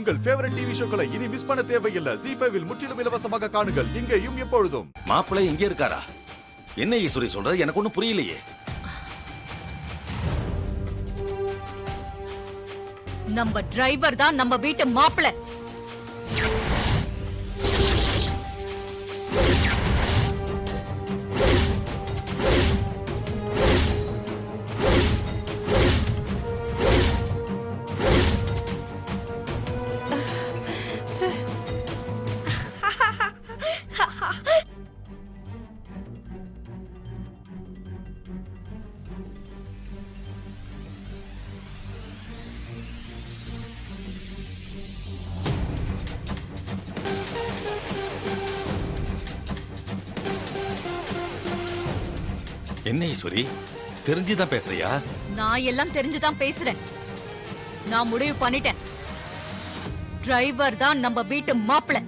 உங்கள் favourite TV ஷோக்களை இனி miss பண்ண தேவையில்லை. ZEE5 இல் முற்றிலும் இலவசமாக காணுங்கள், இங்கேயும் எப்பொழுதும். மாப்பிள்ளை இங்கே இருக்காரா? என்ன ஈஸ்வரி சொல்றது எனக்கு ஒண்ணும் புரியலையே. நம்ம டிரைவர் தான் நம்ம வீட்டு மாப்பிள்ளை. என்ன ஈஸ்வரி, தெரிஞ்சுதான் பேசுறியா? நான் எல்லாம் தெரிஞ்சுதான் பேசுறேன். நான் முடிவு பண்ணிட்டேன். டிரைவர் தான் நம்ம வீட்டு மாப்பிள்ளை.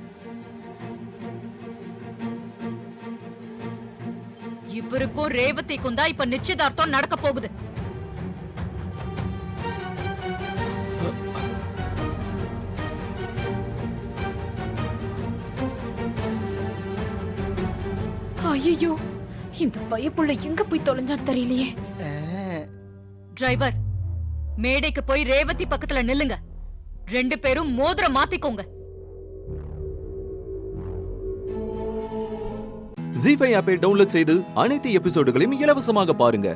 இவருக்கும் ரேவதிக்கும் தான் இப்ப நிச்சயதார்த்தம் நடக்க போகுது. ஐயோ, இந்த பயப்புள்ள எங்க போய் தொலைஞ்சா தெரியலையே. டிரைவர், மேடைக்கு போய் ரேவதி பக்கத்துல நில்லுங்க. 2 பேரும் மோதிரம் மாத்திக்கோங்க. ZEE5 ஆப்பை டவுன்லோட் செய்து அனைத்து எபிசோடுகளையும் இலவசமாக பாருங்க.